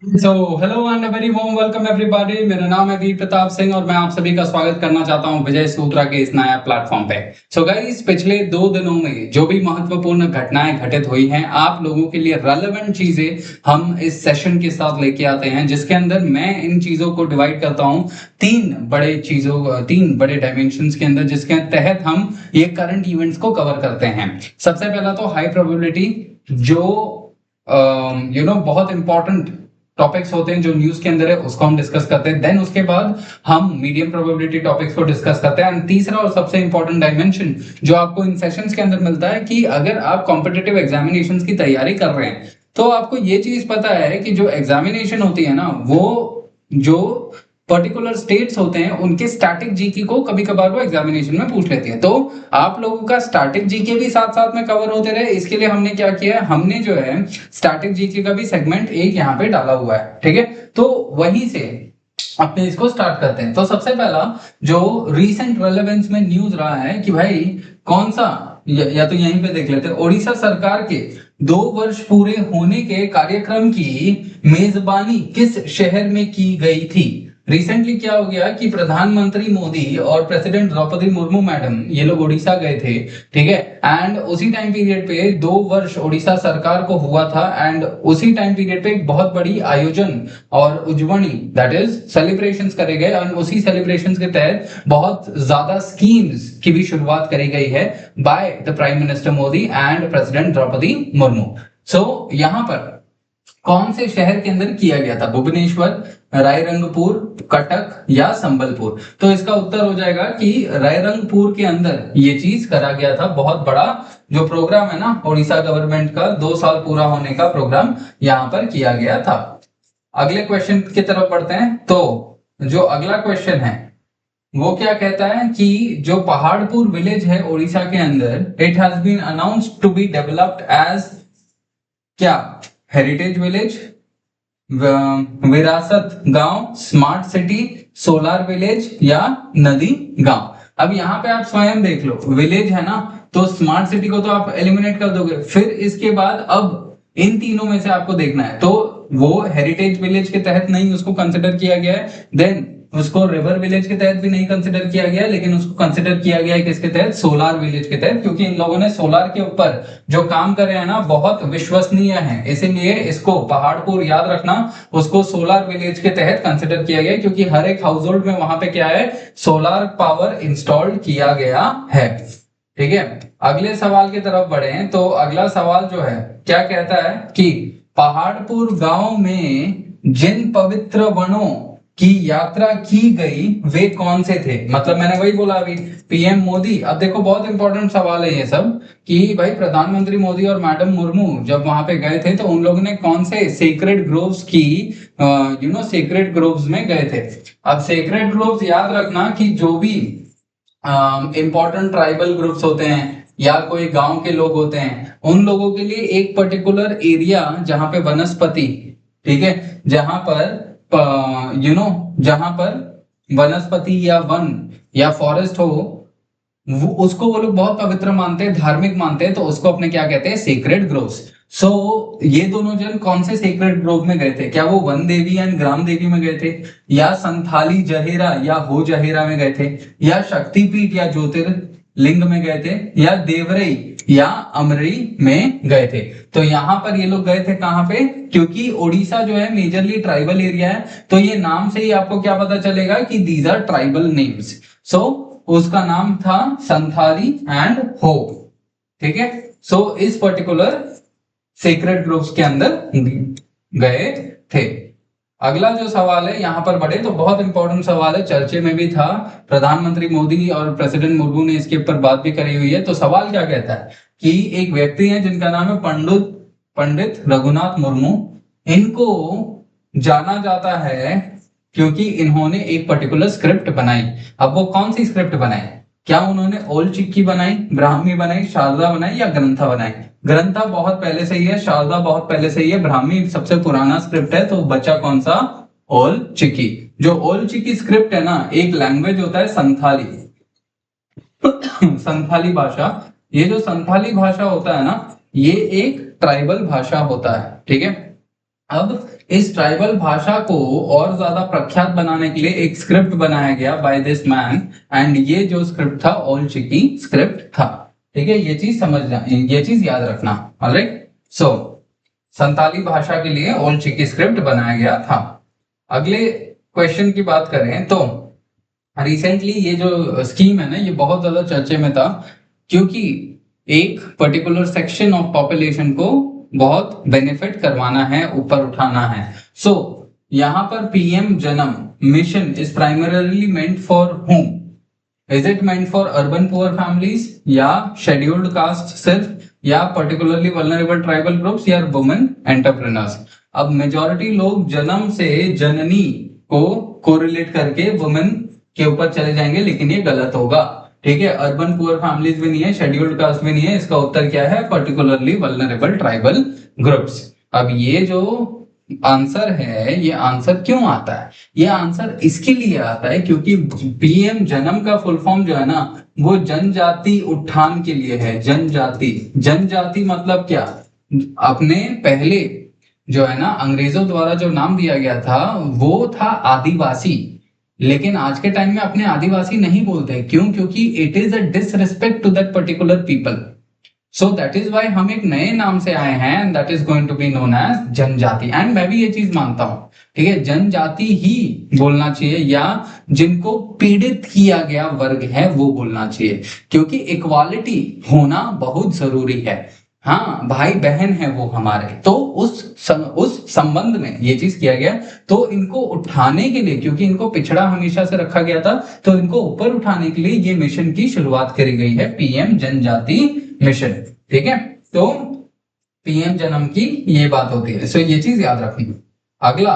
So hello and very warm welcome everybody. मेरा नाम है वीर प्रताप सिंह और मैं आप सभी का स्वागत करना चाहता हूं विजय सूत्रा के इस नया प्लेटफॉर्म पे। सो गाइस, पिछले 2 दिनों में जो भी महत्वपूर्ण घटनाएं घटित हुई हैं, आप लोगों के लिए रेलेवेंट चीजें हम इस सेशन के साथ लेके आते हैं, जिसके अंदर मैं इन चीजों को डिवाइड करता हूं तीन बड़े डायमेंशंस के अंदर, जिसके तहत हम ये करंट इवेंट्स को कवर करते हैं। सबसे पहला तो हाई प्रोबेबिलिटी, जो बहुत इंपॉर्टेंट टॉपिक्स होते हैं जो न्यूज के अंदर है, उसको हम डिस्कस करते हैं। देन उसके बाद हम मीडियम प्रोबेबिलिटी टॉपिक्स को डिस्कस करते हैं। एंड तीसरा और सबसे इंपॉर्टेंट डायमेंशन जो आपको इन सेशंस के अंदर मिलता है, कि अगर आप कॉम्पिटिटिव एग्जामिनेशंस की तैयारी कर रहे हैं तो आपको ये चीज पता है कि जो एग्जामिनेशन होती है ना, वो जो पर्टिकुलर स्टेट्स होते हैं उनके स्टैटिक जीके को कभी कभार वो एग्जामिनेशन में पूछ लेती है। तो आप लोगों का स्टैटिक जीके भी साथ साथ में कवर होते रहे, इसके लिए हमने क्या किया है, हमने जो है स्टैटिक जीके का भी सेगमेंट एक यहाँ पे डाला हुआ है। ठीक है, तो वहीं से अपने इसको स्टार्ट करते हैं। तो सबसे पहला जो रीसेंट रेलेवेंस में न्यूज रहा है कि भाई कौन सा, या तो यहीं पे देख लेते हैं, ओडिशा सरकार के 2 वर्ष पूरे होने के कार्यक्रम की मेजबानी किस शहर में की गई थी। रिसेंटली क्या हो गया कि प्रधानमंत्री मोदी और प्रेसिडेंट द्रौपदी मुर्मू मैडम, ये लोग उड़ीसा गए थे। ठीक है, एंड उसी टाइम पीरियड पे 2 वर्ष उड़ीसा सरकार को हुआ था, एंड उसी टाइम पीरियड पे एक बहुत बड़ी आयोजन और उज्जवनी, दैट इज सेलिब्रेशंस करे गए, और उसी सेलिब्रेशंस के तहत बहुत ज्यादा स्कीम्स की भी शुरुआत करी गई है by the prime minister Modi and president Droupadi Murmu. So यहां पर कौन से शहर के अंदर किया गया था, भुवनेश्वर, रायरंगपुर, कटक या संबलपुर। तो इसका उत्तर हो जाएगा कि रायरंगपुर के अंदर ये चीज करा गया था। बहुत बड़ा जो प्रोग्राम है ना, उड़ीसा गवर्नमेंट का 2 साल पूरा होने का प्रोग्राम यहां पर किया गया था। अगले क्वेश्चन की तरफ बढ़ते हैं। तो जो अगला क्वेश्चन है वो क्या कहता है कि जो पहाड़पुर विलेज है उड़ीसा के अंदर, it has been announced to be developed as क्या, हेरिटेज विलेज, विरासत गांव, स्मार्ट सिटी, सोलार विलेज या नदी गांव। अब यहाँ पे आप स्वयं देख लो, विलेज है ना, तो स्मार्ट सिटी को तो आप एलिमिनेट कर दोगे, फिर इसके बाद अब इन तीनों में से आपको देखना है। तो वो हेरिटेज विलेज के तहत नहीं उसको कंसिडर किया गया है, देन उसको रिवर विलेज के तहत भी नहीं कंसिडर किया गया, लेकिन उसको कंसिडर किया गया है किसके तहत, सोलार विलेज के तहत, क्योंकि इन लोगों ने सोलार के ऊपर जो काम करे हैं ना बहुत विश्वसनीय है, इसीलिए इसको पहाड़पुर याद रखना, उसको सोलार विलेज के तहत कंसिडर किया गया, क्योंकि हर एक हाउस होल्ड में वहां पे क्या है, सोलार पावर इंस्टॉल्ड किया गया है। ठीक है, अगले सवाल की तरफ बढ़े हैं। तो अगला सवाल जो है क्या कहता है कि पहाड़पुर गांव में जिन पवित्र वनों की यात्रा की गई वे कौन से थे। मतलब मैंने वही बोला अभी, पीएम मोदी, अब देखो बहुत इंपॉर्टेंट सवाल है ये सब, कि भाई प्रधानमंत्री मोदी और मैडम मुर्मू जब वहां पे गए थे तो उन लोगों ने कौन से सेक्रेड ग्रोव्स की, सेक्रेड ग्रोव्स में गए थे। अब सेक्रेड ग्रोव्स याद रखना कि जो भी इंपॉर्टेंट ट्राइबल ग्रुप्स होते हैं या कोई गांव के लोग होते हैं, उन लोगों के लिए एक पर्टिकुलर एरिया जहां पे वनस्पति, ठीक है, जहां पर जहां पर वनस्पति या वन या फॉरेस्ट हो, उसको वो लोग बहुत पवित्र मानते हैं, धार्मिक मानते हैं, तो उसको अपने क्या कहते हैं, सेक्रेड ग्रोव्स। सो ये दोनों जन कौन से सेक्रेड ग्रोव में गए थे, क्या वो वन देवी एंड ग्राम देवी में गए थे, या संथाली जहेरा या हो जहेरा में गए थे, या शक्तिपीठ या ज्योतिर्लिंग में गए थे, या देवरई या अमरई में गए थे। तो यहां पर ये लोग गए थे कहां पे, क्योंकि ओडिशा जो है मेजरली ट्राइबल एरिया है, तो ये नाम से ही आपको क्या पता चलेगा कि दीज आर ट्राइबल नेम्स। सो उसका नाम था संथाली एंड हो। ठीक है, सो इस पर्टिकुलर सेक्रेड ग्रुप्स के अंदर गए थे। अगला जो सवाल है यहां पर बढ़े तो बहुत इंपॉर्टेंट सवाल है, चर्चे में भी था, प्रधानमंत्री मोदी और प्रेसिडेंट मुर्मू ने इसके ऊपर बात भी करी हुई है। तो सवाल क्या कहता है कि एक व्यक्ति है जिनका नाम है पंडित रघुनाथ मुर्मू, इनको जाना जाता है क्योंकि इन्होंने एक पर्टिकुलर स्क्रिप्ट बनाई। अब वो कौन सी स्क्रिप्ट बनाई, क्या उन्होंने ओल चिक्की बनाई, ब्राह्मी बनाई, शारदा बनाई या ग्रंथा बनाई। ग्रंथा बहुत पहले से ही है, शारदा बहुत पहले से ही है, ब्राह्मी सबसे पुराना स्क्रिप्ट है, तो बचा कौन सा, ओल चिकी। जो ओल चिकी स्क्रिप्ट है ना, एक लैंग्वेज होता है संथाली संथाली भाषा। ये जो संथाली भाषा होता है ना, ये एक ट्राइबल भाषा होता है। ठीक है, अब इस ट्राइबल भाषा को और ज्यादा प्रख्यात बनाने के लिए एक स्क्रिप्ट बनाया गया बाय दिस मैन, एंड ये जो स्क्रिप्ट था ओल्ड चिकी स्क्रिप्ट था। ठीक है, ये चीज समझना, ये चीज याद रखना। ऑलराइट, सो संताली भाषा के लिए ओल्ड चिकी स्क्रिप्ट बनाया गया था। अगले क्वेश्चन की बात करें तो रिसेंटली ये जो स्कीम है ना, ये बहुत ज्यादा चर्चे में था, क्योंकि एक पर्टिकुलर सेक्शन ऑफ पॉपुलेशन को बहुत बेनिफिट करवाना है, ऊपर उठाना है। सो यहाँ पर पीएम जन्म mission is primarily meant for whom? Is it meant for urban poor families, या शेड्यूल्ड कास्ट सिर्फ, या पर्टिकुलरली वल्नरेबल ट्राइबल ग्रुप्स, या वुमेन एंटरप्रेन्योर्स? अब मेजॉरिटी लोग जन्म से जननी को कोरिलेट करके वुमेन के ऊपर चले जाएंगे, लेकिन ये गलत होगा। ठीक है, अर्बन पुअर फैमिलीज भी नहीं है, शेड्यूल्ड कास्ट भी नहीं है, इसका उत्तर क्या है? Particularly vulnerable tribal groups. अब ये जो आंसर है, ये आंसर क्यों आता है? ये आंसर इसके लिए आता है क्योंकि पीएम जन्म का फुल फॉर्म जो है ना, वो जनजाति उत्थान के लिए है। जनजाति, जनजाति मतलब क्या? अपने पहले जो है ना, अंग्रेजों द्वारा जो नाम दिया गया था वो था आदिवासी, लेकिन आज के टाइम में अपने आदिवासी नहीं बोलते। क्यों? क्योंकि it is a disrespect to that particular people. So that is why हम एक नए नाम से आए हैं, and that is going to be known as janjati. And मैं भी ये चीज मानता हूं, ठीक है, जनजाति ही बोलना चाहिए, या जिनको पीड़ित किया गया वर्ग है वो बोलना चाहिए, क्योंकि इक्वालिटी होना बहुत जरूरी है। हाँ, भाई बहन है वो हमारे, तो उस संबंध में ये चीज किया गया। तो इनको उठाने के लिए, क्योंकि इनको पिछड़ा हमेशा से रखा गया था, तो इनको ऊपर उठाने के लिए ये मिशन की शुरुआत करी गई है, पीएम जनजाति मिशन। ठीक है, तो पीएम जन्म की ये बात होती है। सो ये चीज याद रखनी। अगला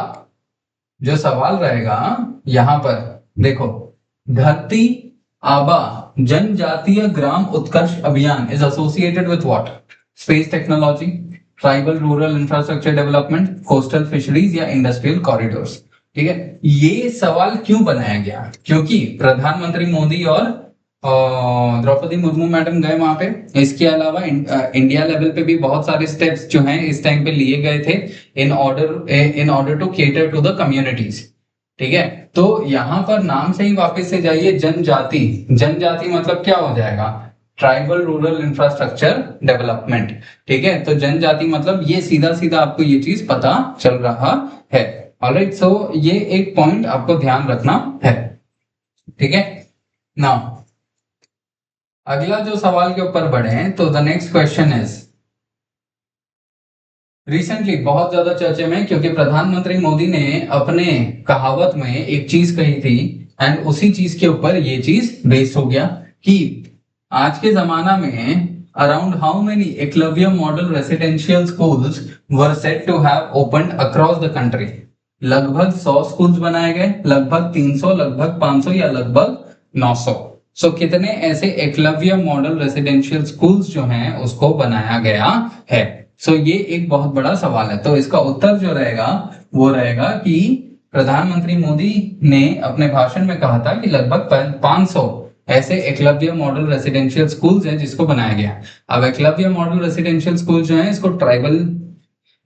जो सवाल रहेगा यहां पर देखो, धरती आबा जनजातीय ग्राम उत्कर्ष अभियान is associated with what? Space technology, tribal rural infrastructure development, coastal fisheries, या इंडस्ट्रियल कॉरिडोर्स? ठीक है, ये सवाल क्यों बनाया गया? क्योंकि प्रधानमंत्री मोदी और द्रौपदी मुर्मू मैडम गए वहां पे। इसके अलावा इंडिया लेवल पे भी बहुत सारे स्टेप्स जो हैं इस टाइम पे लिए गए थे in order to cater to the communities. ठीक है, तो यहां पर नाम से ही वापस से जाइए, जनजाति। जनजाति मतलब क्या हो जाएगा? Tribal rural infrastructure development. ठीक है, तो जनजाति मतलब ये सीधा सीधा आपको ये चीज पता चल रहा है। ऑलराइट, सो ये एक पॉइंट आपको ध्यान रखना है। ठीक है, नाउ अगला जो सवाल के ऊपर बढ़े तो the next question is, recently बहुत ज्यादा चर्चे में, क्योंकि प्रधानमंत्री मोदी ने अपने कहावत में एक चीज कही थी, एंड उसी चीज के ऊपर ये चीज बेस्ड हो गया कि आज के जमाना में around how many Eklavya model residential schools were set to have opened across the country? लगभग 100 स्कूल्स बनाए गए, लगभग 300, लगभग 500, या लगभग 900। सो कितने ऐसे एकलव्य मॉडल रेसिडेंशियल स्कूल्स जो हैं उसको बनाया गया है? सो ये एक बहुत बड़ा सवाल है। तो इसका उत्तर जो रहेगा वो रहेगा कि प्रधानमंत्री मोदी ने अपने भाषण में कहा था कि लगभग 500 ऐसे एकलव्य मॉडल रेसिडेंशियल स्कूल्स हैं जिसको बनाया गया। अब एकलव्य मॉडल रेसिडेंशियल स्कूल जो है इसको ट्राइबल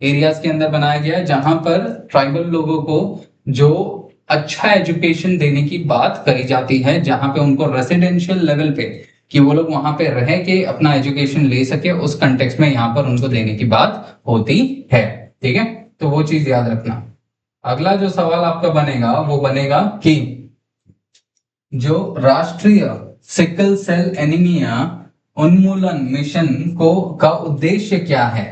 एरियाज के अंदर बनाया गया है, जहां पर ट्राइबल लोगों को जो अच्छा एजुकेशन देने की बात करी जाती है, जहां पे उनको रेसिडेंशियल लेवल पे कि वो लोग वहां पे रह के अपना एजुकेशन ले सके, उस कंटेक्स्ट में यहाँ पर उनको देने की बात होती है। ठीक है, तो वो चीज याद रखना। अगला जो सवाल आपका बनेगा वो बनेगा कि जो राष्ट्रीय सिकल सेल एनीमिया उन्मूलन मिशन का उद्देश्य क्या है?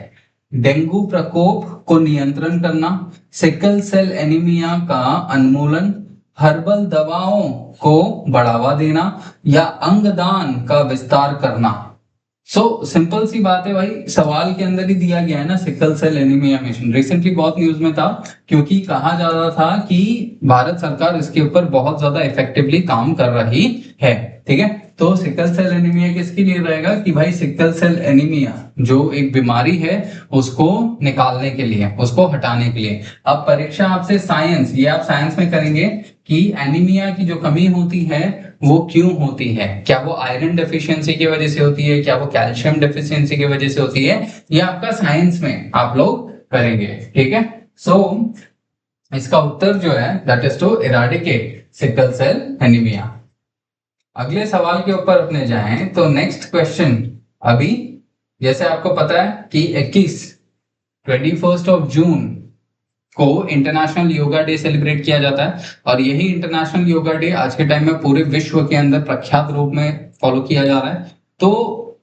डेंगू प्रकोप को नियंत्रण करना, सिकल सेल एनीमिया का उन्मूलन, हर्बल दवाओं को बढ़ावा देना, या अंगदान का विस्तार करना? सो सिंपल सी बात है भाई, सवाल के अंदर ही दिया गया है ना, sickle cell anaemia mission. Recently बहुत न्यूज में था, क्योंकि कहा जा रहा था कि भारत सरकार इसके ऊपर बहुत ज्यादा इफेक्टिवली काम कर रही है। ठीक है, तो सिकल सेल एनीमिया किसके लिए रहेगा कि भाई सिकल सेल एनीमिया जो एक बीमारी है उसको निकालने के लिए, उसको हटाने के लिए। अब परीक्षा आपसे साइंस, ये आप साइंस में करेंगे कि एनीमिया की जो कमी होती है वो क्यों होती है? क्या वो आयरन डेफिशिएंसी की वजह से होती है? क्या वो कैल्शियम डेफिशिएंसी की वजह से होती है? ये आपका साइंस में आप लोग करेंगे। ठीक है, सो इसका उत्तर जो है that is to eradicate sickle cell anaemia. अगले सवाल के ऊपर अपने जाएं तो नेक्स्ट क्वेश्चन, अभी जैसे आपको पता है कि 21 को इंटरनेशनल योगा डे सेलिब्रेट किया जाता है, और यही इंटरनेशनल योगा डे आज के टाइम में पूरे विश्व के अंदर प्रख्यात रूप में फॉलो किया जा रहा है। तो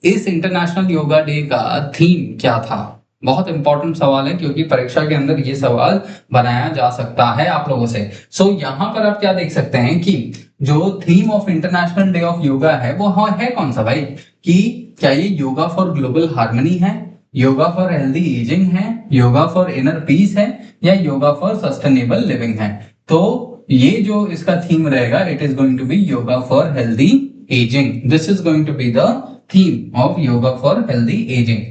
इस इंटरनेशनल योगा डे का थीम क्या था? बहुत इंपॉर्टेंट सवाल है, क्योंकि परीक्षा के अंदर ये सवाल बनाया जा सकता है आप लोगों से। सो यहाँ पर आप क्या देख सकते हैं कि जो theme of international day of yoga है वो है कौन सा भाई, कि क्या ये योगा फॉर ग्लोबल हार्मनी है, योगा फॉर हेल्दी एजिंग है, योगा फॉर इनर पीस है, या योगा फॉर सस्टेनेबल लिविंग है? तो ये जो इसका थीम रहेगा, it is going to be yoga for healthy ageing. This is going to be the theme of yoga for healthy ageing.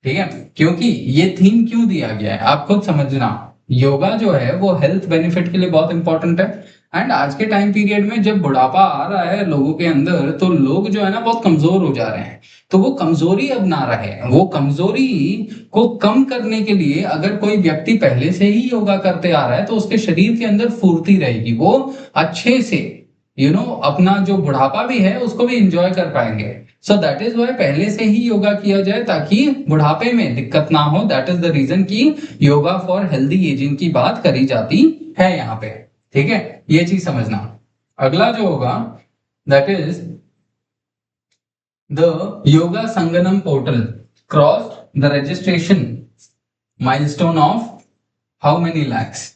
ठीक है, क्योंकि ये थीम क्यों दिया गया है आप खुद समझना। योगा जो है वो हेल्थ बेनिफिट के लिए बहुत इंपॉर्टेंट है, एंड आज के टाइम पीरियड में जब बुढ़ापा आ रहा है लोगों के अंदर, तो लोग जो है ना बहुत कमजोर हो जा रहे हैं। तो वो कमजोरी अब ना रहे, वो कमजोरी को कम करने के लिए अगर कोई व्यक्ति पहले से ही योगा करते आ रहा है तो उसके शरीर के अंदर फुर्ती रहेगी, वो अच्छे से अपना जो बुढ़ापा भी है उसको भी इंजॉय कर पाएंगे। सो दैट इज वाई पहले से ही योगा किया जाए ताकि बुढ़ापे में दिक्कत ना हो। दैट इज द रीजन कि योगा फॉर हेल्दी एजिंग की बात करी जाती है यहाँ पे। ठीक है, ये चीज समझना। अगला जो होगा that is the yoga Sangam portal crossed the registration milestone of how many lakhs.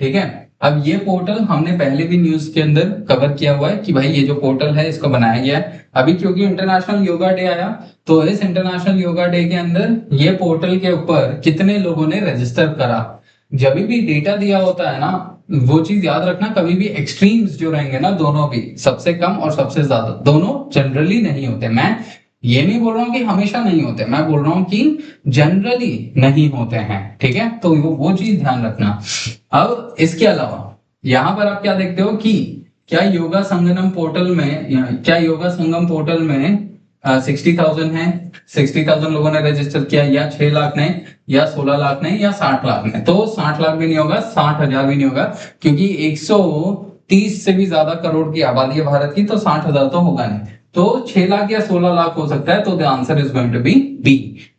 ठीक है, अब ये पोर्टल हमने पहले भी न्यूज के अंदर कवर किया हुआ है कि भाई ये जो पोर्टल है इसको बनाया गया है। अभी क्योंकि इंटरनेशनल योगा डे आया, तो इस इंटरनेशनल योगा डे के अंदर ये पोर्टल के ऊपर कितने लोगों ने रजिस्टर करा। जब भी डेटा दिया होता है ना, वो चीज याद रखना, कभी भी एक्सट्रीम्स जो रहेंगे ना, दोनों भी सबसे कम और सबसे ज्यादा, दोनों जनरली नहीं होते। मैं ये नहीं बोल रहा हूं कि हमेशा नहीं होते, मैं बोल रहा हूं कि जनरली नहीं होते हैं। ठीक है, तो वो चीज ध्यान रखना। अब इसके अलावा यहां पर आप क्या देखते हो कि क्या योगा संगम पोर्टल में, क्या योगा संगम पोर्टल में 60,000 है, 60,000 लोगों ने रजिस्टर किया, या 6 लाख ने, या 16 लाख ने, या 60 लाख ने? तो 60 लाख भी नहीं होगा, 60,000 भी नहीं होगा, क्योंकि 130 से भी ज्यादा करोड़ की आबादी है भारत की, तो 60,000 तो होगा नहीं। तो 6 लाख या 16 लाख हो सकता है। तो the answer is going to be B,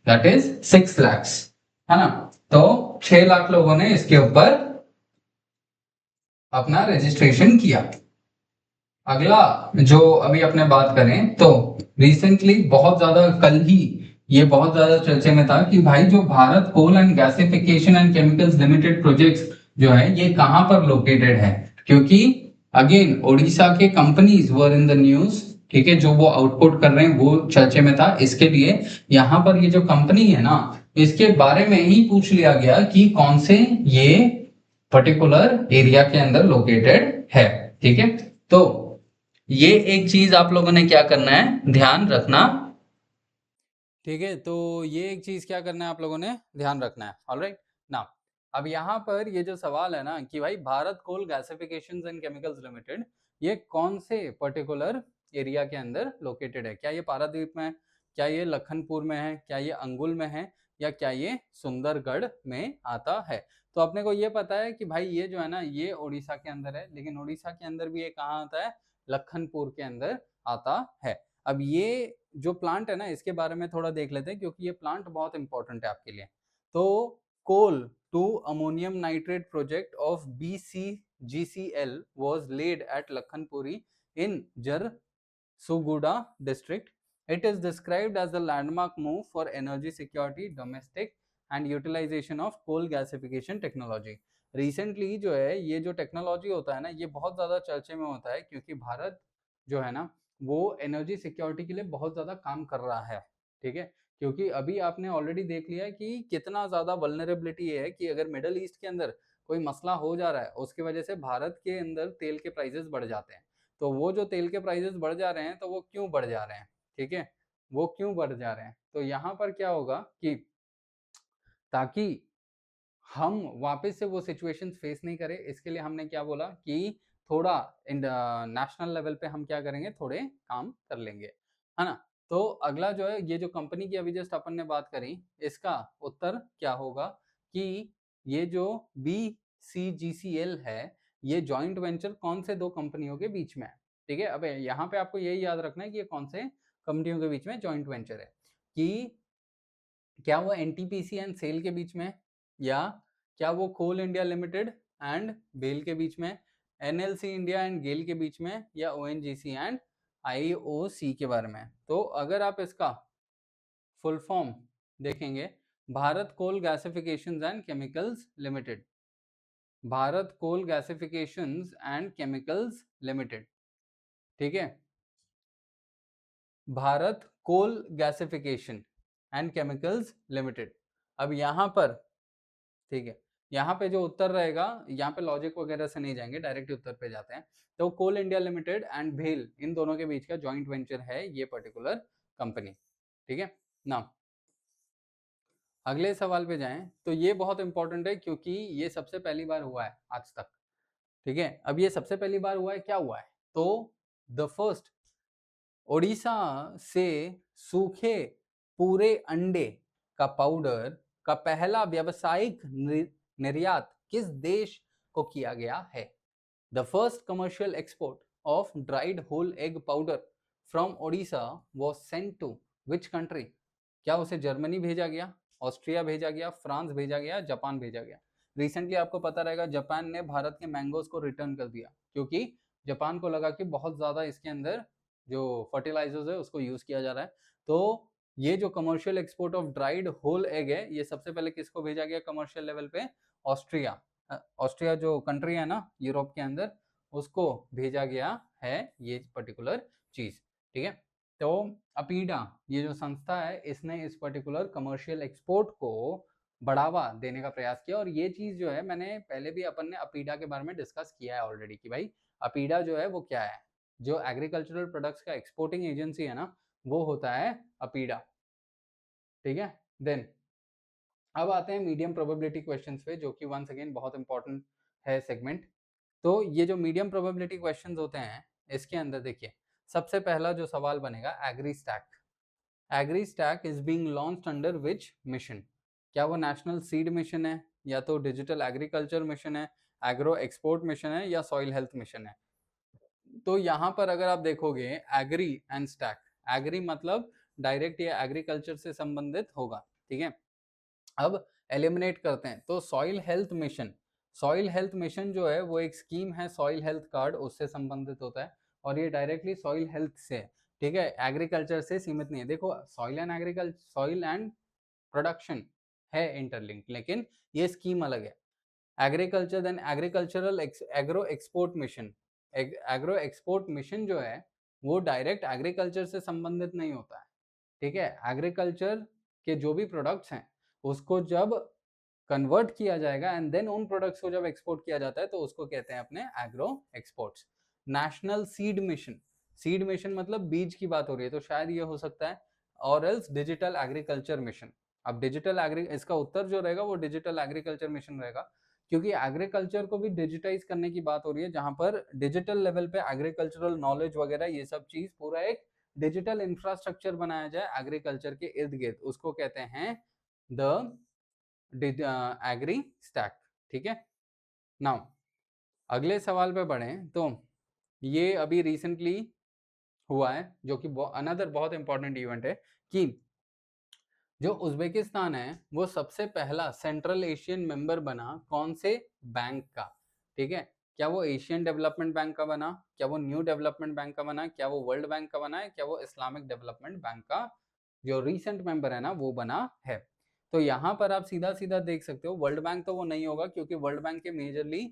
that is 6 lakhs, है ना? तो 6 लाख लोगों ने इसके ऊपर अपना रजिस्ट्रेशन किया। अगला जो अभी अपने बात करें तो रिसेंटली बहुत ज्यादा, कल ही ये बहुत ज्यादा चर्चे में था कि भाई जो Bharat coal and gasification and chemicals limited projects जो है ये कहां पर लोकेटेड है, क्योंकि अगेन ओडिशा के companies were in the news. ठीक है, जो वो आउटपुट कर रहे हैं वो चर्चे में था, इसके लिए यहाँ पर ये जो कंपनी है ना, इसके बारे में ही पूछ लिया गया कि कौन से ये पर्टिकुलर एरिया के अंदर लोकेटेड है। ठीक है, तो ये एक चीज आप लोगों ने क्या करना है, ध्यान रखना। ठीक है, तो ये एक चीज क्या करना है आप लोगों ने ध्यान रखना है। ऑलराइट ना, अब यहाँ पर ये जो सवाल है ना कि भाई Bharat coal gasifications and chemicals limited ये कौन से पर्टिकुलर एरिया के अंदर लोकेटेड है? क्या ये पारादीप में है, क्या ये लखनपुर में है, क्या ये अंगुल में है, या क्या ये सुंदरगढ़ में आता है? तो अपने को ये पता है कि भाई ये जो है ना ये उड़ीसा के अंदर है, लेकिन उड़ीसा के अंदर भी ये कहाँ आता है? लखनपुर के अंदर आता है। अब ये जो प्लांट है ना इसके बारे में थोड़ा देख लेते हैं, क्योंकि ये प्लांट बहुत इंपॉर्टेंट है आपके लिए। तो coal to ammonium nitrate project of BCGCL was laid at Lakhanpuri in Jharsuguda district. It is described as the landmark move for energy security, domestic and utilization of coal gasification technology. Recently जो है ये जो technology होता है ना ये बहुत ज्यादा चर्चे में होता है, क्योंकि भारत जो है ना वो एनर्जी सिक्योरिटी के लिए बहुत ज्यादा काम कर रहा है। ठीक है, क्योंकि अभी आपने ऑलरेडी देख लिया है कि कितना ज्यादा वल्नरेबिलिटी है कि अगर मिडल ईस्ट के अंदर कोई मसला हो जा रहा है उसकी वजह से भारत के अंदर तेल के प्राइसेस बढ़ जाते हैं। तो वो जो तेल के प्राइसेस बढ़ जा रहे हैं तो वो क्यों बढ़ जा रहे हैं? ठीक है, वो क्यों बढ़ जा रहे हैं? तो यहाँ पर क्या होगा कि ताकि हम वापस से वो सिचुएशंस फेस नहीं करें, इसके लिए हमने क्या बोला कि थोड़ा नेशनल लेवल पे हम क्या करेंगे, थोड़े काम कर लेंगे, है ना? तो अगला जो है ये जो कंपनी की अभी जस्ट अपन ने बात करी, इसका उत्तर क्या होगा कि ये जो BCGCL है ये जॉइंट वेंचर कौन से दो कंपनियों के बीच में है, ठीक है। अब यहाँ पे आपको यही याद रखना है कि ये कौन से कंपनियों के बीच में जॉइंट वेंचर है, कि क्या वो NTPC एंड सेल के बीच में, या क्या वो कोल इंडिया लिमिटेड एंड बेल के बीच में, NLC इंडिया एंड गेल के बीच में, या ONGC एंड IOC के बारे में। तो अगर आप इसका फुल फॉर्म देखेंगे, Bharat coal gasifications and chemicals limited, Bharat coal gasifications and chemicals limited, ठीक है, Bharat coal gasification and chemicals limited. अब यहाँ पर, ठीक है, यहाँ पे जो उत्तर रहेगा, यहाँ पे लॉजिक वगैरह से नहीं जाएंगे, डायरेक्ट उत्तर पे जाते हैं। तो कोल इंडिया लिमिटेड एंड भेल, इन दोनों के बीच का जॉइंट वेंचर है ये पर्टिकुलर कंपनी, ठीक है ना। अगले सवाल पे जाएं तो ये बहुत इंपॉर्टेंट है क्योंकि ये सबसे पहली बार हुआ है आज तक, ठीक है। अब ये सबसे पहली बार हुआ है, क्या हुआ है, तो द फर्स्ट, ओडिशा से सूखे पूरे अंडे का पाउडर का पहला व्यावसायिक निर्यात किस देश को किया गया है। The first commercial export of dried whole egg powder from Odisha was sent to which country. क्या उसे जर्मनी भेजा गया, ऑस्ट्रिया भेजा गया, फ्रांस भेजा गया, जापान भेजा गया। रिसेंटली आपको पता रहेगा जापान ने भारत के मैंगोज को रिटर्न कर दिया, क्योंकि जापान को लगा कि बहुत ज्यादा इसके अंदर जो फर्टिलाइजर्स है उसको यूज किया जा रहा है। तो ये जो commercial export of dried whole egg है, ये सबसे पहले किसको भेजा गया कमर्शियल लेवल पे, ऑस्ट्रिया, ऑस्ट्रिया जो कंट्री है ना यूरोप के अंदर, उसको भेजा गया है ये पर्टिकुलर चीज, ठीक है। तो अपीडा ये जो संस्था है, इसने इस पर्टिकुलर कमर्शियल एक्सपोर्ट को बढ़ावा देने का प्रयास किया। और ये चीज जो है, मैंने पहले भी अपन ने अपीडा के बारे में डिस्कस किया है ऑलरेडी, कि भाई अपीडा जो है वो क्या है, जो एग्रीकल्चरल प्रोडक्ट्स का एक्सपोर्टिंग एजेंसी है ना, वो होता है अपीडा, ठीक है। देन अब आते हैं मीडियम प्रोबेबिलिटी क्वेश्चंस पे, जो कि वंस अगेन बहुत इंपॉर्टेंट है सेगमेंट। तो ये जो मीडियम प्रोबेबिलिटी क्वेश्चंस होते हैं, इसके अंदर देखिए सबसे पहला जो सवाल बनेगा, agri stack, agri stack is being launched under which mission. क्या वो नेशनल सीड मिशन है, या तो डिजिटल एग्रीकल्चर मिशन है, एग्रो एक्सपोर्ट मिशन है, या सॉइल हेल्थ मिशन है। तो यहाँ पर अगर आप देखोगे एग्री एंड स्टैक, एग्री मतलब डायरेक्ट ये एग्रीकल्चर से संबंधित होगा, ठीक है। अब एलिमिनेट करते हैं, तो soil health mission, soil health mission जो है वो एक स्कीम है, सॉइल हेल्थ कार्ड उससे संबंधित होता है, और ये डायरेक्टली सॉइल हेल्थ से है, ठीक है, एग्रीकल्चर से सीमित नहीं है। देखो soil and agriculture, soil and production है इंटरलिंक, लेकिन ये स्कीम अलग है। Agriculture, then agricultural agro export mission, agro export mission जो है वो डायरेक्ट एग्रीकल्चर से संबंधित नहीं होता है, ठीक है। एग्रीकल्चर के जो भी प्रोडक्ट्स हैं उसको जब कन्वर्ट किया जाएगा एंड देन उन प्रोडक्ट्स को जब एक्सपोर्ट किया जाता है तो उसको कहते हैं अपने agro exports. National seed mission, seed mission मतलब बीज की बात हो रही है, तो शायद ये हो सकता है, और एल्स डिजिटल एग्रीकल्चर मिशन। अब डिजिटल एग्री, इसका उत्तर जो रहेगा वो डिजिटल एग्रीकल्चर मिशन रहेगा, क्योंकि एग्रीकल्चर को भी डिजिटाइज करने की बात हो रही है, जहां पर डिजिटल लेवल पे एग्रीकल्चरल नॉलेज वगैरह ये सब चीज पूरा एक डिजिटल इंफ्रास्ट्रक्चर बनाया जाए एग्रीकल्चर के इर्द गिर्द, उसको कहते हैं द एग्री स्टैक, ठीक है। नाउ अगले सवाल पे बढ़ें, तो ये अभी रिसेंटली हुआ है, जो कि अनदर बहुत इंपॉर्टेंट इवेंट है, कि जो उज्बेकिस्तान है वो सबसे पहला सेंट्रल एशियन मेंबर बना कौन से बैंक का, ठीक है। क्या वो एशियन डेवलपमेंट बैंक का बना, क्या वो न्यू डेवलपमेंट बैंक का बना, क्या वो वर्ल्ड बैंक का बना है, क्या वो इस्लामिक डेवलपमेंट बैंक का जो रिसेंट मेंबर है ना वो बना है। तो यहाँ पर आप सीधा सीधा देख सकते हो, वर्ल्ड बैंक तो वो नहीं होगा, क्योंकि वर्ल्ड बैंक के मेजरली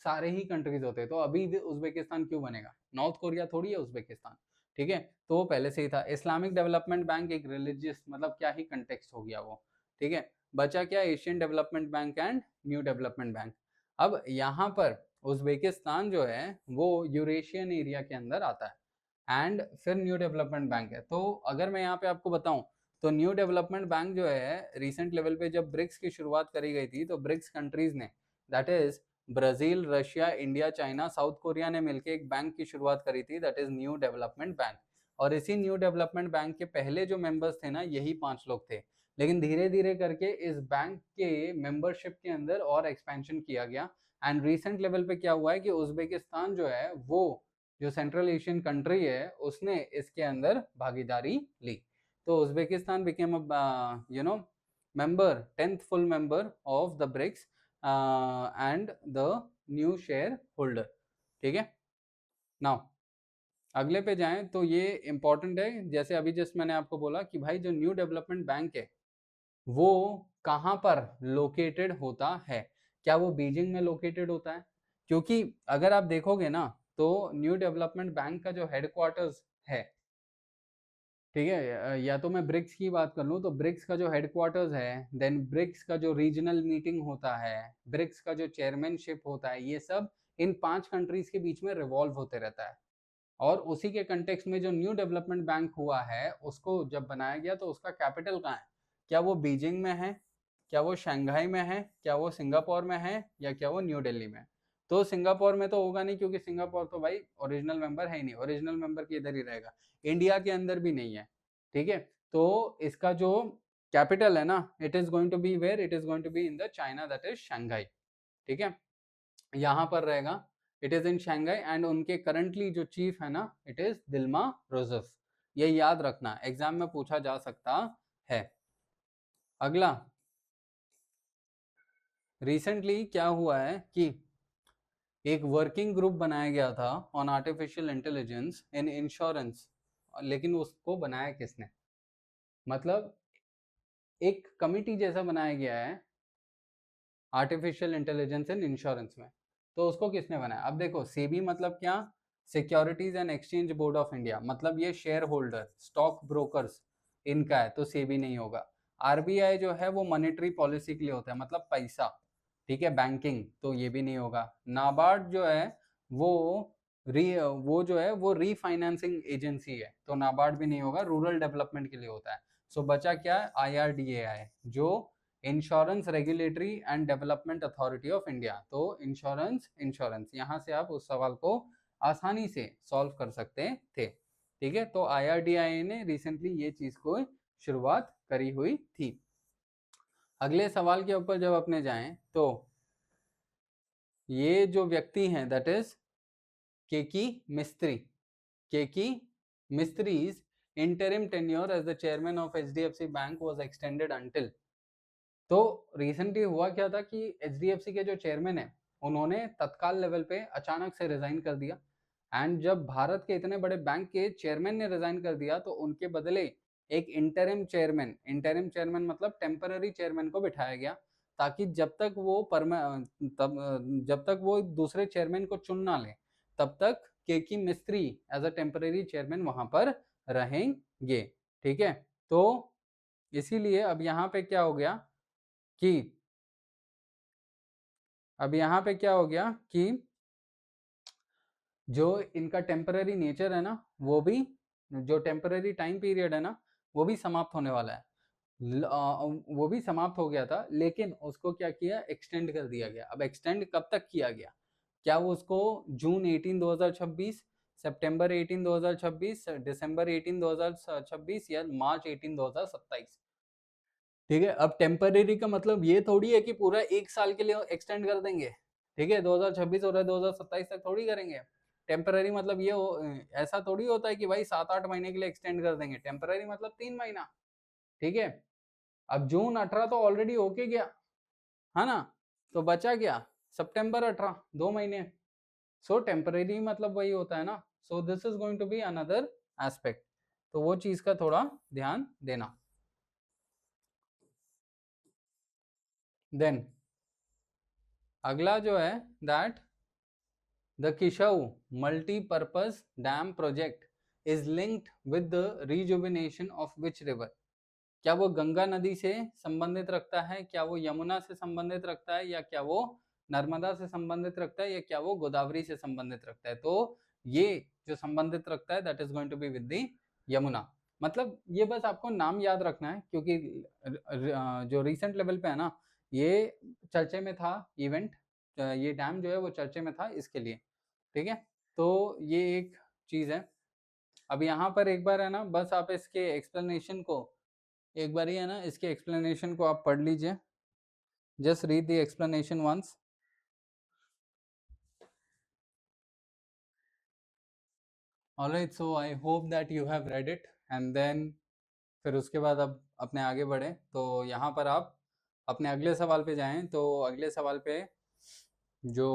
सारे ही कंट्रीज होते हैं, तो अभी उज्बेकिस्तान क्यों बनेगा, नॉर्थ कोरिया थोड़ी है उज्बेकिस्तान, ठीक है। तो वो पहले से ही था। इस्लामिक डेवलपमेंट बैंक एक रिलीजियस, मतलब क्या ही कंटेक्स्ट हो गया वो, ठीक है। बचा क्या, Asian development bank and new development bank. अब यहाँ पर उज्बेकिस्तान जो है वो यूरेशियन एरिया के अंदर आता है, एंड फिर न्यू डेवलपमेंट बैंक है। तो अगर मैं यहाँ पे आपको बताऊं, तो न्यू डेवलपमेंट बैंक जो है रिसेंट लेवल पे जब ब्रिक्स की शुरुआत करी गई थी, तो ब्रिक्स कंट्रीज ने, that is Brazil, Russia, India, China, south Korea ने मिलकर एक बैंक की शुरुआत करी थी, that is new development bank. और इसी न्यू डेवलपमेंट बैंक के पहले जो मेंबर्स थे ना, यही 5 लोग थे, लेकिन धीरे धीरे करके इस बैंक के मेंबरशिप के अंदर और एक्सपेंशन किया गया। एंड रिसेंट लेवल पे क्या हुआ है कि उज्बेकिस्तान जो है वो जो सेंट्रल एशियन कंट्री है उसने इसके अंदर भागीदारी ली। तो Uzbekistan became member 10th full member of the BRICS and the new shareholder। ठीक है, नाउ अगले पे जाएं तो ये इंपॉर्टेंट है। जैसे अभी जस्ट मैंने आपको बोला कि भाई जो न्यू डेवलपमेंट बैंक है वो कहाँ पर लोकेटेड होता है, क्या वो बीजिंग में लोकेटेड होता है? क्योंकि अगर आप देखोगे ना तो न्यू डेवलपमेंट बैंक का जो हेडक्वार्टर्स है, ठीक है, या तो मैं ब्रिक्स की बात कर लूँ तो ब्रिक्स का जो हेडक्वार्टर्स है, देन ब्रिक्स का जो रीजनल मीटिंग होता है, ब्रिक्स का जो चेयरमैनशिप होता है, ये सब इन 5 कंट्रीज के बीच में रिवॉल्व होते रहता है। और उसी के कंटेक्स्ट में जो न्यू डेवलपमेंट बैंक हुआ है उसको जब बनाया गया तो उसका कैपिटल कहाँ है? क्या वो बीजिंग में है, क्या वो शंघाई में है, क्या वो सिंगापुर में है, या क्या वो न्यू दिल्ली में? तो सिंगापुर में तो होगा नहीं, क्योंकि सिंगापुर तो भाई ओरिजिनल मेंबर है ही नहीं, ओरिजिनल मेंबर की इधर ही रहेगा, इंडिया के अंदर भी नहीं है। ठीक है, तो इसका जो कैपिटल है ना, it is going to be where, it is going to be in the China, that is Shanghai. ठीक है, यहाँ पर रहेगा, it is in Shanghai. And उनके करंटली जो चीफ है ना, इट इज दिल्मा रोजेफ। ये याद रखना, एग्जाम में पूछा जा सकता है। अगला, रिसेंटली क्या हुआ है कि एक वर्किंग ग्रुप बनाया गया था on artificial intelligence in insurance. लेकिन उसको बनाया किसने? मतलब एक कमिटी जैसा बनाया गया है आर्टिफिशियल इंटेलिजेंस इन इंश्योरेंस में, तो उसको किसने बनाया? अब देखो, सेबी मतलब क्या? Securities and exchange board of India, मतलब ये शेयर होल्डर, स्टॉक ब्रोकर्स इनका है, तो सेबी नहीं होगा। आरबीआई जो है वो मॉनेटरी पॉलिसी के लिए होता है, मतलब पैसा। ठीक है, बैंकिंग, तो ये भी नहीं होगा। नाबार्ड जो है वो वो जो है वो रीफाइनेंसिंग एजेंसी है, तो नाबार्ड भी नहीं होगा, रूरल डेवलपमेंट के लिए होता है। सो बचा क्या? IRDAI, जो insurance regulatory and development authority of India. तो इंश्योरेंस, इंश्योरेंस, यहाँ से आप उस सवाल को आसानी से सॉल्व कर सकते थे। ठीक है, तो IRDAI ने रिसेंटली ये चीज को शुरुआत करी हुई थी। अगले सवाल के ऊपर जब अपने जाएं तो ये जो व्यक्ति हैं, दैट इज केकी मिस्त्री। केकी मिस्त्रीज interim tenure as the chairman of HDFC Bank was extended until। तो रिसेंटली हुआ क्या था कि HDFC के जो चेयरमैन है उन्होंने तत्काल लेवल पे अचानक से रिजाइन कर दिया। एंड जब भारत के इतने बड़े बैंक के चेयरमैन ने रिजाइन कर दिया तो उनके बदले एक इंटरिम चेयरमैन मतलब टेम्पररी चेयरमैन को बिठाया गया, ताकि जब तक वो दूसरे चेयरमैन को चुन ना ले तब तक केकी मिस्त्री एज अ टेम्पररी चेयरमैन वहां पर रहेंगे। ठीक है, तो इसीलिए अब यहाँ पे क्या हो गया कि जो इनका टेम्पररी नेचर है ना, वो भी, जो टेम्पररी टाइम पीरियड है ना, वो भी समाप्त होने वाला है। वो भी समाप्त हो गया था, लेकिन उसको क्या किया? एक्सटेंड कर दिया गया। अब एक्सटेंड कब तक किया गया? क्या वो उसको जून 18 2026, सितंबर 18 2026, दिसंबर 18 2026 या मार्च 18 2027? ठीक है, अब टेम्परेरी का मतलब ये थोड़ी है कि पूरा 1 साल के लिए एक्सटेंड कर देंगे। ठीक है, 2026 हो रहा है, 2027 तक थोड़ी करेंगे। टेम्पररी मतलब ये ऐसा थोड़ी होता है कि भाई 7-8 महीने के लिए एक्सटेंड कर देंगे। टेम्पररी मतलब 3 महीना। ठीक है, अब जून 18 तो ऑलरेडी होके गया है ना, तो बचा गया सितंबर 18, 2 महीने। सो टेम्पररी मतलब वही होता है ना। So this is going to be another aspect, तो वो चीज का थोड़ा ध्यान देना। देन अगला जो है that the Kishau multipurpose dam project is linked with the rejuvenation of which river? क्या वो गंगा नदी से संबंधित रखता है, क्या वो यमुना से संबंधित रखता है, या क्या वो नर्मदा से संबंधित रखता है, या क्या वो गोदावरी से संबंधित रखता है? तो ये जो संबंधित रखता है that is going to be with the Yamuna. मतलब ये बस आपको नाम याद रखना है, क्योंकि जो रिसेंट लेवल पे है ना, ये चर्चे में था इवेंट, ये डैम जो है वो चर्चे में था इसके लिए। ठीक है, तो ये एक चीज है। अब यहाँ पर एक बार है ना, बस आप इसके एक्सप्लेनेशन को एक बार ही है ना इसके एक्सप्लेनेशन को आप पढ़ लीजिए, just read the explanation once. Alright, so I hope that you have read it and then फिर उसके बाद अब अपने आगे बढ़े। तो यहाँ पर आप अपने अगले सवाल पे जाएं। तो अगले सवाल पे जो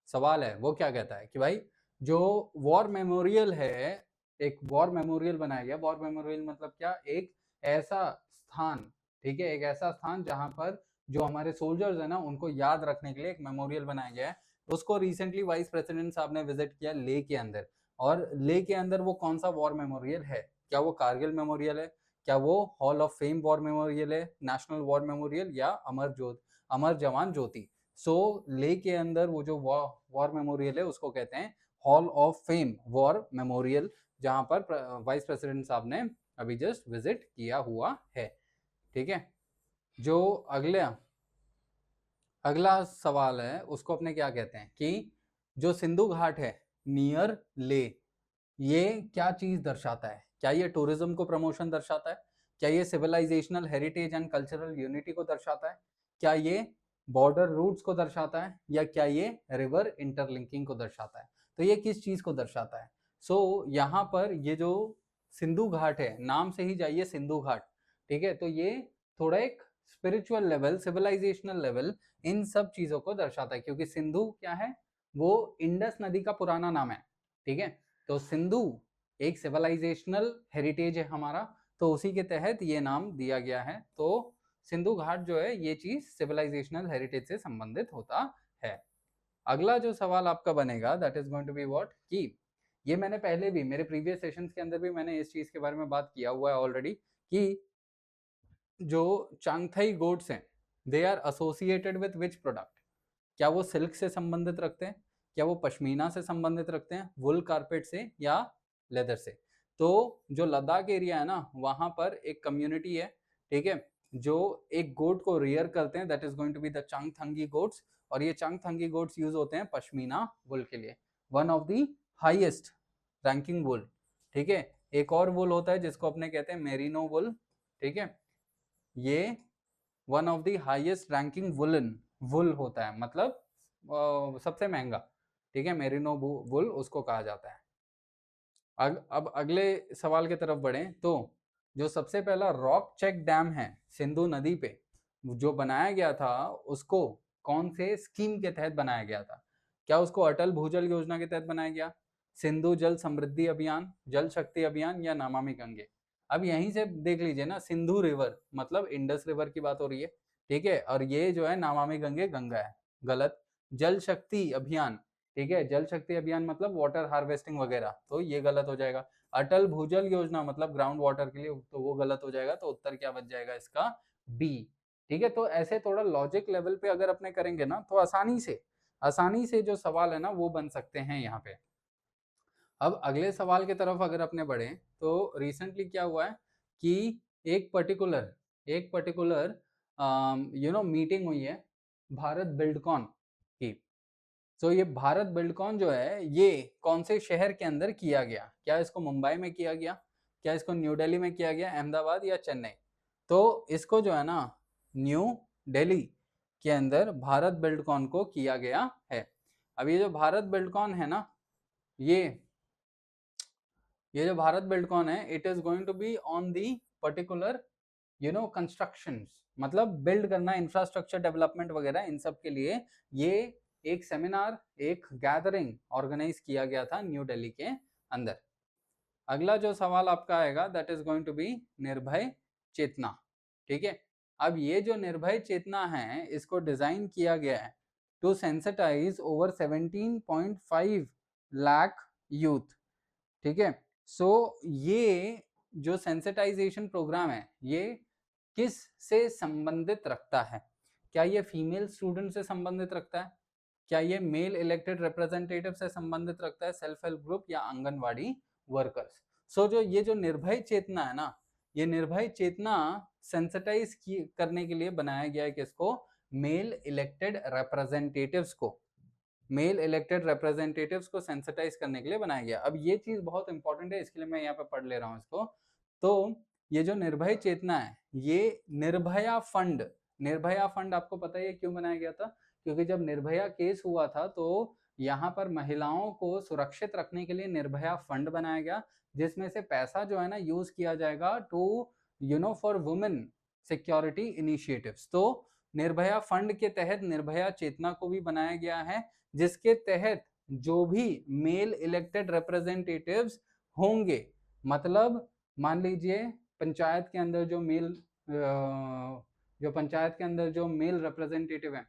सवाल है वो क्या कहता है कि भाई जो वॉर मेमोरियल है, एक वॉर मेमोरियल बनाया गया। वॉर मेमोरियल मतलब क्या, एक ऐसा स्थान, ठीक है, एक ऐसा स्थान जहां पर जो हमारे सोल्जर्स है ना उनको याद रखने के लिए एक मेमोरियल बनाया गया है। उसको रिसेंटली वाइस प्रेसिडेंट साहब ने विजिट किया लेह के अंदर। और लेह के अंदर वो कौन सा वॉर मेमोरियल है? क्या वो कारगिल मेमोरियल है, क्या वो hall of fame war memorial है, नेशनल वॉर मेमोरियल, या अमर जवान ज्योति? सो लेह के अंदर वो जो वॉर मेमोरियल है उसको कहते हैं hall of fame war memorial, जहां पर वाइस प्रेसिडेंट साहब ने अभी जस्ट विजिट किया हुआ है। ठीक है, जो अगला सवाल है उसको अपने क्या कहते हैं कि जो सिंधु घाट है नियर ले, ये क्या चीज दर्शाता है? क्या ये टूरिज्म को प्रमोशन दर्शाता है? क्या ये civilisational heritage and cultural unity को दर्शाता है? क्या ये बॉर्डर रूट्स को दर्शाता है? या क्या ये रिवर इंटरलिंकिंग को दर्शाता है? तो ये किस चीज को दर्शाता है? सो यहाँ पर ये जो सिंधु घाट है, नाम से ही जाइए सिंधु घाट, ठीक है, तो ये थोड़ा एक स्पिरिचुअल लेवल, सिविलाइजेशनल लेवल, इन सब चीजों को दर्शाता है। क्योंकि सिंधु क्या है, वो इंडस नदी का पुराना नाम है, ठीक है। तो सिंधु एक सिविलाइजेशनल हेरिटेज है हमारा, तो उसी के तहत ये नाम दिया गया है। तो सिंधु घाट जो है ये चीज सिविलाइजेशनल हेरिटेज से संबंधित होता है। अगला जो सवाल आपका बनेगा that is going to be what, कि ये मैंने पहले भी मेरे प्रीवियस सेशंस के अंदर भी मैंने इस चीज के बारे में बात किया हुआ है ऑलरेडी, कि जो चांगथाई गोड्स हैं they are associated with which product? क्या वो सिल्क से संबंधित रखते हैं, क्या वो पश्मीना से संबंधित रखते हैं, वुल कारपेट से, या लेदर से? तो जो लद्दाख एरिया है ना वहां पर एक कम्युनिटी है, ठीक है, जो एक गोट को रियर करते हैं, that is going to be the Changthangi goats. और ये चांगथंगी गोट्स यूज होते हैं पश्मीना वुल के लिए, one of the highest ranking wool, ठीक है। एक और वुल होता है जिसको अपने कहते हैं मेरिनो वुल, ठीक है, ये one of the highest ranking woollen wool होता है, मतलब सबसे महंगा, ठीक है, मेरिनो वुल उसको कहा जाता है। अब अगले सवाल की तरफ बढ़ें। तो जो सबसे पहला रॉक चेक डैम है सिंधु नदी पे जो बनाया गया था, उसको कौन से स्कीम के तहत बनाया गया था? क्या उसको अटल भूजल योजना के तहत बनाया गया, सिंधु जल समृद्धि अभियान, जल शक्ति अभियान, या नमामि गंगे? अब यहीं से देख लीजिए ना, सिंधु रिवर मतलब इंडस रिवर की बात हो रही है, ठीक है, और ये जो है नमामि गंगे गंगा है, गलत। जल शक्ति अभियान, ठीक है, जल शक्ति अभियान मतलब वाटर हार्वेस्टिंग वगैरह, तो ये गलत हो जाएगा। अटल भूजल योजना मतलब ग्राउंड वाटर के लिए, तो वो गलत हो जाएगा। तो उत्तर क्या बच जाएगा इसका? बी, ठीक है। तो ऐसे थोड़ा लॉजिक लेवल पे अगर अपने करेंगे ना तो आसानी से जो सवाल है ना वो बन सकते हैं यहाँ पे। अब अगले सवाल की तरफ अगर अपने बढ़े तो रिसेंटली क्या हुआ है कि एक पर्टिकुलर मीटिंग हुई है भारत बिल्डकॉन की। तो ये भारत बिल्डकॉन जो है ये कौन से शहर के अंदर किया गया? क्या इसको मुंबई में किया गया, क्या इसको न्यू दिल्ली में किया गया, अहमदाबाद, या चेन्नई? तो इसको जो है ना न्यू दिल्ली के अंदर भारत बिल्डकॉन को किया गया है। अब ये जो भारत बिल्डकॉन है ना, ये जो भारत बिल्डकॉन है it is going to be on the particular constructions, मतलब बिल्ड करना, इंफ्रास्ट्रक्चर डेवलपमेंट वगैरह, इन सब के लिए ये एक सेमिनार, एक गैदरिंग ऑर्गेनाइज किया गया था न्यू दिल्ली के अंदर। अगला जो सवाल आपका आएगा that is going to be Nirbhay Chetna, ठीक है। अब ये जो निर्भय चेतना है इसको डिजाइन किया गया है to sensitise over 17.5 lakh youth, ठीक है। सो ये जो सेंसिटाइजेशन प्रोग्राम है ये किस से संबंधित रखता है? क्या ये फीमेल स्टूडेंट से संबंधित रखता है, क्या ये मेल इलेक्टेड रिप्रेजेंटेटिव से संबंधित रखता है, सेल्फ हेल्प ग्रुप, या आंगनवाड़ी वर्कर्स? सो जो ये जो निर्भय चेतना है ना, ये निर्भय चेतना सेंसिटाइज करने के लिए बनाया गया है किसको? मेल इलेक्टेड रिप्रेजेंटेटिव्स को, मेल इलेक्टेड रिप्रेजेंटेटिव्स को सेंसिटाइज करने के लिए बनाया गया। अब ये चीज बहुत इंपॉर्टेंट है, इसके लिए मैं यहाँ पे पढ़ ले रहा हूँ इसको। तो ये जो निर्भय चेतना है, ये निर्भया फंड आपको पता है क्यों बनाया गया था? क्योंकि जब निर्भया केस हुआ था तो यहाँ पर महिलाओं को सुरक्षित रखने के लिए निर्भया फंड बनाया गया, जिसमें से पैसा जो है ना यूज किया जाएगा to for women security initiatives. तो निर्भया फंड के तहत निर्भया चेतना को भी बनाया गया है, जिसके तहत जो भी मेल इलेक्टेड रिप्रेजेंटेटिव्स होंगे, मतलब मान लीजिए पंचायत के अंदर जो मेल रिप्रेजेंटेटिव है,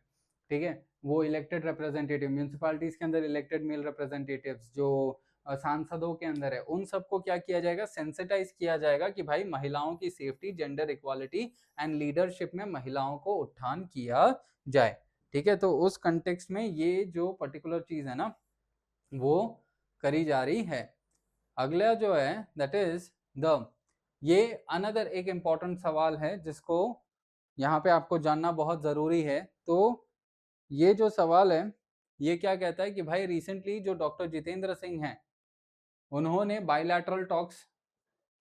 ठीक है, वो इलेक्टेड रिप्रेजेंटेटिव, म्यूनिसिपैलिटीज के अंदर इलेक्टेड मेल रिप्रेजेंटेटिव्स जो सांसदों के अंदर है, उन सबको क्या किया जाएगा? सेंसिटाइज किया जाएगा कि भाई महिलाओं की safety, gender equality and leadership में महिलाओं को उत्थान किया जाए। ठीक है, तो उस कंटेक्स्ट में ये जो पर्टिकुलर चीज है ना वो करी जा रही है। अगला जो है दैट इज ये अनदर एक इंपॉर्टेंट सवाल है जिसको यहाँ पे आपको जानना बहुत जरूरी है। तो ये जो सवाल है ये क्या कहता है कि भाई रिसेंटली जो डॉक्टर जितेंद्र सिंह हैं उन्होंने बायलैटरल टॉक्स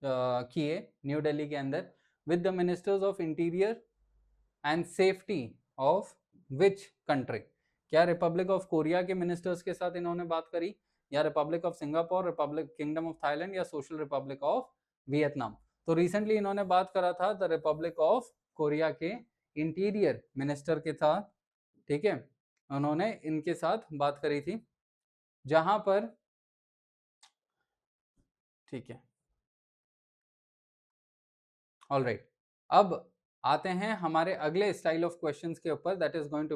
किए न्यू दिल्ली के अंदर with the ministers of interior and safety of which country? क्या रिपब्लिक ऑफ कोरिया के मिनिस्टर्स के साथ इन्होंने बात करी, या Republic of Singapore, Republic kingdom of Thailand, या सोशल रिपब्लिक ऑफ वियतनाम? तो रिसेंटली इन्होंने बात करा था द रिपब्लिक ऑफ कोरिया के इंटीरियर मिनिस्टर के साथ, ठीक है, उन्होंने इनके साथ बात करी थी, जहां पर, ठीक है, ऑलराइट, अब आते हैं हमारे अगले स्टाइल ऑफ क्वेश्चंस के ऊपर, that is going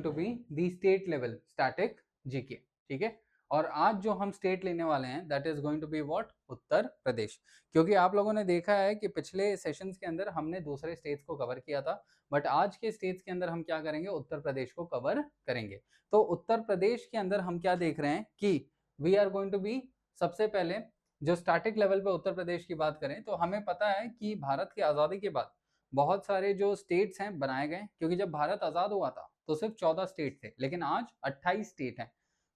to be the state level static GK. ठीक है, और आज जो हम स्टेट लेने वाले हैं that is going to be what? Uttar Pradesh. क्योंकि आप लोगों ने देखा है कि पिछले सेशंस के अंदर हमने दूसरे स्टेट्स को कवर किया था, बट आज के स्टेट्स के अंदर हम क्या करेंगे? उत्तर प्रदेश को कवर करेंगे। तो उत्तर प्रदेश के अंदर हम क्या देख रहे हैं कि we are going to be, सबसे पहले जो स्टैटिक लेवल पे उत्तर प्रदेश की बात करें तो हमें पता है कि भारत की आज़ादी के बाद बहुत सारे जो स्टेट्स हैं बनाए गए, क्योंकि जब भारत आज़ाद हुआ था तो सिर्फ 14 स्टेट थे, लेकिन आज 28 स्टेट हैं।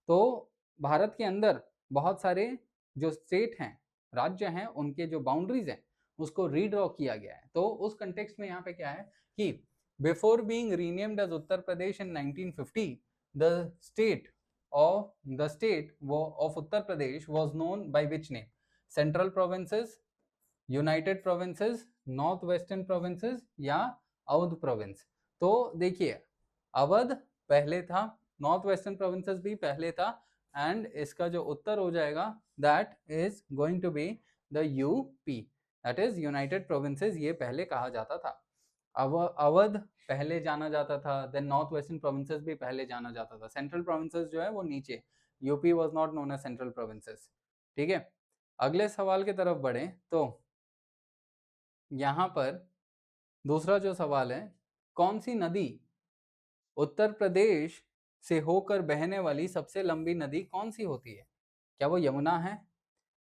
तो भारत के अंदर बहुत सारे जो स्टेट हैं, राज्य हैं, उनके जो बाउंड्रीज हैं उसको रीड्रॉ किया गया है। तो उस कंटेक्स्ट में यहाँ पे क्या है कि before being renamed as Uttar Pradesh in 1950, the state of Uttar Pradesh was known by which name? Central provinces, United provinces, north western provinces, या अवध प्रोविंस? तो देखिए अवध पहले था, नॉर्थ वेस्टर्न प्रोविंसेस भी पहले था, एंड इसका जो उत्तर हो जाएगा that is going to be the UP, that is United Provinces, ये पहले कहा जाता था। अवध पहले जाना जाता था, देन नॉर्थ वेस्टर्न प्रोविंसेस भी पहले जाना जाता था, सेंट्रल प्रोविंसेस जो है वो नीचे, UP was not known as Central Provinces. ठीक है, अगले सवाल की तरफ बढ़े तो यहाँ पर दूसरा जो सवाल है, कौन सी नदी उत्तर प्रदेश से होकर बहने वाली सबसे लंबी नदी कौन सी होती है? क्या वो यमुना है,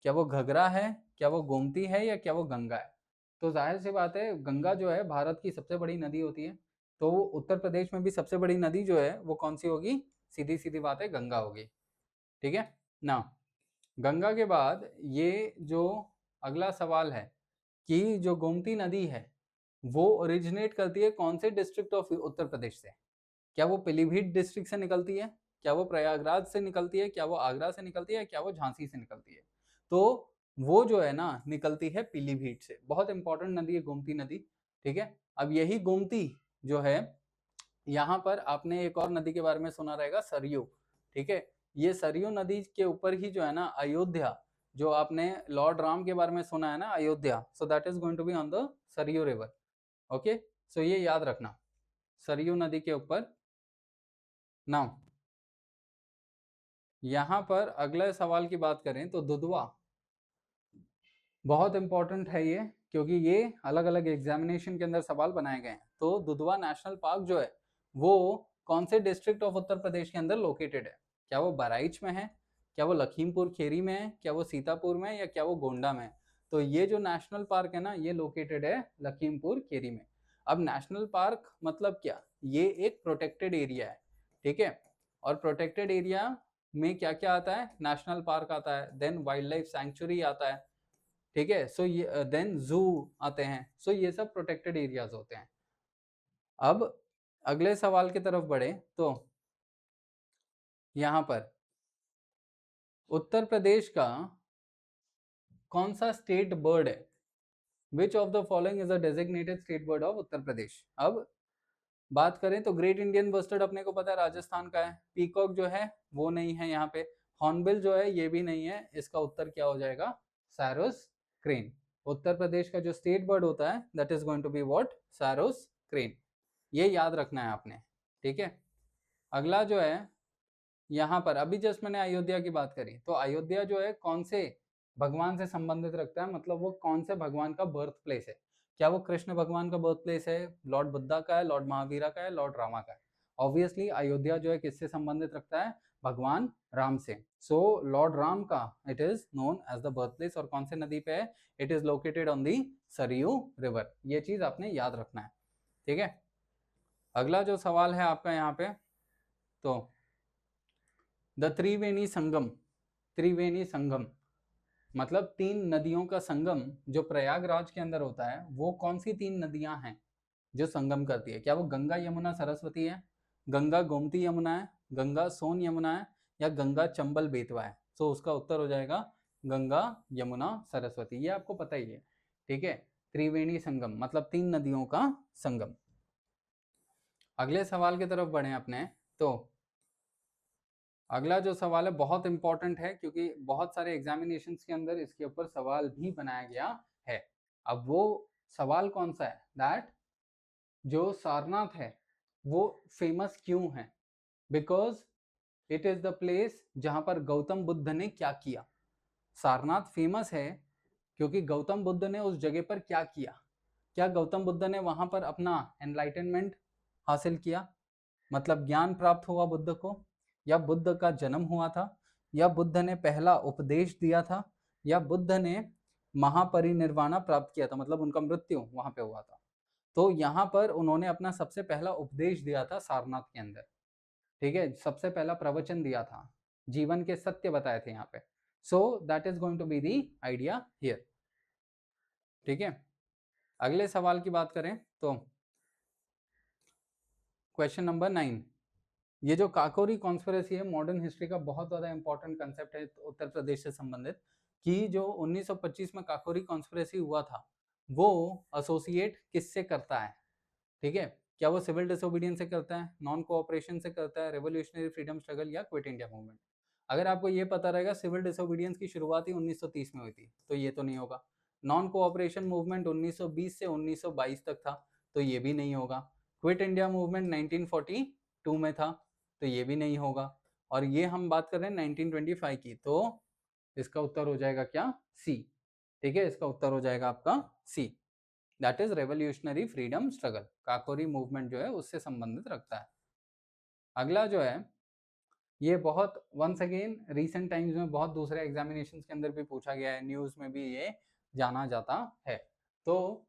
क्या वो घगरा है, क्या वो गोमती है, या क्या वो गंगा है? तो जाहिर सी बात है गंगा जो है भारत की सबसे बड़ी नदी होती है, तो उत्तर प्रदेश में भी सबसे बड़ी नदी जो है वो कौन सी होगी? सीधी सीधी बात है, गंगा होगी। ठीक है ना, गंगा के बाद ये जो अगला सवाल है कि जो गोमती नदी है वो ओरिजिनेट करती है कौन से डिस्ट्रिक्ट ऑफ उत्तर प्रदेश से? क्या वो पीलीभीत डिस्ट्रिक्ट से निकलती है, क्या वो प्रयागराज से निकलती है, क्या वो आगरा से निकलती है, क्या वो झांसी से निकलती है? तो वो जो है ना निकलती है पीलीभीत से। बहुत इंपॉर्टेंट नदी है गोमती नदी। ठीक है, अब यही गोमती जो है, यहाँ पर आपने एक और नदी के बारे में सुना रहेगा, सरयू। ठीक है, ये सरयू नदी के ऊपर ही जो है ना अयोध्या, जो आपने लॉर्ड राम के बारे में सुना है ना Ayodhya, so that is going to be on the Saryu river. Okay, so ये याद रखना, सरयू नदी के ऊपर। नाउ यहाँ पर अगले सवाल की बात करें तो दुधवा, बहुत इंपॉर्टेंट है ये, क्योंकि ये अलग अलग एग्जामिनेशन के अंदर सवाल बनाए गए हैं। तो दुधवा नेशनल पार्क जो है वो कौन से डिस्ट्रिक्ट ऑफ उत्तर प्रदेश के अंदर लोकेटेड है? क्या वो बहराइच में है, क्या वो लखीमपुर खेरी में है, क्या वो सीतापुर में है, या क्या वो गोंडा में है? तो ये जो नेशनल पार्क है ना ये लोकेटेड है लखीमपुर खेरी में। अब नेशनल पार्क मतलब क्या? ये एक प्रोटेक्टेड एरिया है। ठीक है, और प्रोटेक्टेड एरिया में क्या क्या आता है? नेशनल पार्क आता है, देन वाइल्ड लाइफ सैंक्चुरी आता है, ठीक है। सो ये देन जू आते हैं। सो ये सब प्रोटेक्टेड एरियाज होते हैं। अब अगले सवाल की तरफ बढ़े तो यहां पर उत्तर प्रदेश का कौन सा स्टेट बर्ड है? Which of the following is a designated state bird of Uttar Pradesh? अब बात करें तो ग्रेट इंडियन बस्टर्ड अपने को पता है राजस्थान का है। पीकॉक जो है वो नहीं है यहाँ पे। हॉर्नबिल जो है ये भी नहीं है। इसका उत्तर क्या हो जाएगा? सैरोस क्रेन। उत्तर प्रदेश का जो स्टेट बर्ड होता है that is going to be what? Sarus crane. ये याद रखना है आपने, ठीक है। अगला जो है यहाँ पर अभी जस्ट मैंने अयोध्या की बात करी, तो अयोध्या जो है कौन से भगवान से संबंधित रखता है, मतलब वो कौन से भगवान का बर्थ प्लेस है? क्या वो कृष्ण भगवान का बर्थ प्लेस है, लॉर्ड बुद्धा का है, लॉर्ड महावीरा का है, लॉर्ड रामा का है? ऑब्वियसली अयोध्या जो है किससे संबंधित रखता है? भगवान राम से। सो लॉर्ड राम का it is known as the birthplace. और कौन से नदी पे है? It is located on the Sarayu river. ये चीज आपने याद रखना है, ठीक है। अगला जो सवाल है आपका यहाँ पे, तो द त्रिवेणी संगम। त्रिवेणी संगम मतलब 3 नदियों का संगम जो प्रयागराज के अंदर होता है, वो कौन सी 3 नदियां हैं जो संगम करती है? क्या वो गंगा यमुना सरस्वती है, गंगा गोमती यमुना है, गंगा सोन यमुना है, या गंगा चंबल बेतवा है? तो उसका उत्तर हो जाएगा गंगा यमुना सरस्वती। ये आपको पता ही है, ठीक है। त्रिवेणी संगम मतलब 3 नदियों का संगम। अगले सवाल की तरफ बढ़े अपने, तो अगला जो सवाल है बहुत इंपॉर्टेंट है, क्योंकि बहुत सारे एग्जामिनेशंस के अंदर इसके ऊपर सवाल भी बनाया गया है। अब वो सवाल कौन सा है? दैट जो सारनाथ है वो फेमस क्यों है? Because it is the place जहां पर गौतम बुद्ध ने क्या किया। सारनाथ फेमस है क्योंकि गौतम बुद्ध ने उस जगह पर क्या किया। क्या गौतम बुद्ध ने वहां पर अपना एनलाइटनमेंट हासिल किया, मतलब ज्ञान प्राप्त हुआ बुद्ध को, या बुद्ध का जन्म हुआ था, या बुद्ध ने पहला उपदेश दिया था, या बुद्ध ने महापरिनिर्वाण प्राप्त किया था, मतलब उनका मृत्यु वहां पे हुआ था? तो यहाँ पर उन्होंने अपना सबसे पहला उपदेश दिया था सारनाथ के अंदर, ठीक है। सबसे पहला प्रवचन दिया था, जीवन के सत्य बताए थे यहाँ पे। So that is going to be the idea here, ठीक है। अगले सवाल की बात करें तो क्वेश्चन नंबर 9। ये जो काकोरी कॉन्स्पिरेसी है मॉडर्न हिस्ट्री का बहुत ज़्यादा इंपॉर्टेंट कंसेप्ट है उत्तर प्रदेश से संबंधित, कि जो 1925 में काकोरी कॉन्स्पिरेसी हुआ था वो एसोसिएट किससे करता है, ठीक है। क्या वो सिविल डिसोबीडियंस से करता है, नॉन कोऑपरेशन से करता है, रेवोल्यूशनरी फ्रीडम स्ट्रगल, या क्विट इंडिया मूवमेंट? अगर आपको ये पता रहेगा सिविल डिसोबीडियंस की शुरुआत ही 1930 में हुई थी, तो ये तो नहीं होगा। नॉन कोऑपरेशन मूवमेंट 1920 से 1922 तक था, तो ये भी नहीं होगा। क्विट इंडिया मूवमेंट 1942 में था, तो ये भी नहीं होगा। और ये हम बात कर रहे हैं 1925 की, तो इसका उत्तर हो जाएगा क्या? सी, ठीक है। इसका उत्तर हो जाएगा आपका C, that is revolutionary freedom struggle. Kakori movement जो है उससे संबंधित रखता है। अगला जो है ये बहुत वंस अगेन रिसेंट टाइम्स में बहुत दूसरे एग्जामिनेशंस के अंदर भी पूछा गया है, न्यूज में भी ये जाना जाता है। तो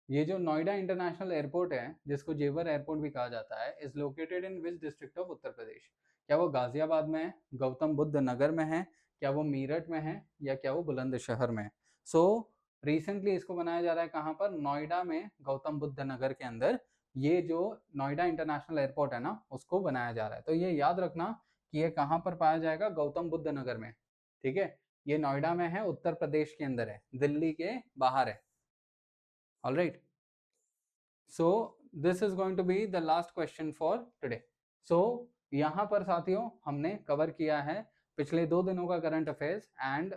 ये जो नोएडा इंटरनेशनल एयरपोर्ट है जिसको जेवर एयरपोर्ट भी कहा जाता है, is located in which district of Uttar Pradesh? क्या वो गाजियाबाद में है, गौतम बुद्ध नगर में है, क्या वो मेरठ में है, या क्या वो बुलंदशहर में है? सो रिसेंटली इसको बनाया जा रहा है कहाँ पर? नोएडा में, गौतम बुद्ध नगर के अंदर ये जो नोएडा इंटरनेशनल एयरपोर्ट है ना उसको बनाया जा रहा है। तो ये याद रखना कि ये कहाँ पर पाया जाएगा? गौतम बुद्ध नगर में, ठीक है। ये नोएडा में है, उत्तर प्रदेश के अंदर है, दिल्ली के बाहर है। All right, so this is going to be the last question for today. सो यहाँ पर साथियों हमने कवर किया है पिछले 2 दिनों का करंट अफेयर्स, एंड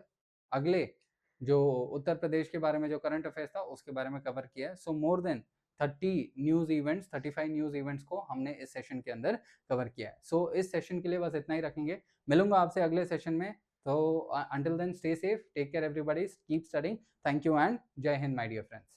अगले जो उत्तर प्रदेश के बारे में जो करंट अफेयर्स था उसके बारे में कवर किया है। So more than 30 news events, 35 news events को हमने इस सेशन के अंदर कवर किया है। सो इस सेशन के लिए बस इतना ही रखेंगे। मिलूंगा आपसे अगले सेशन में। तो until then stay safe, take care everybody, keep studying. Thank you and Jai Hind my dear friends.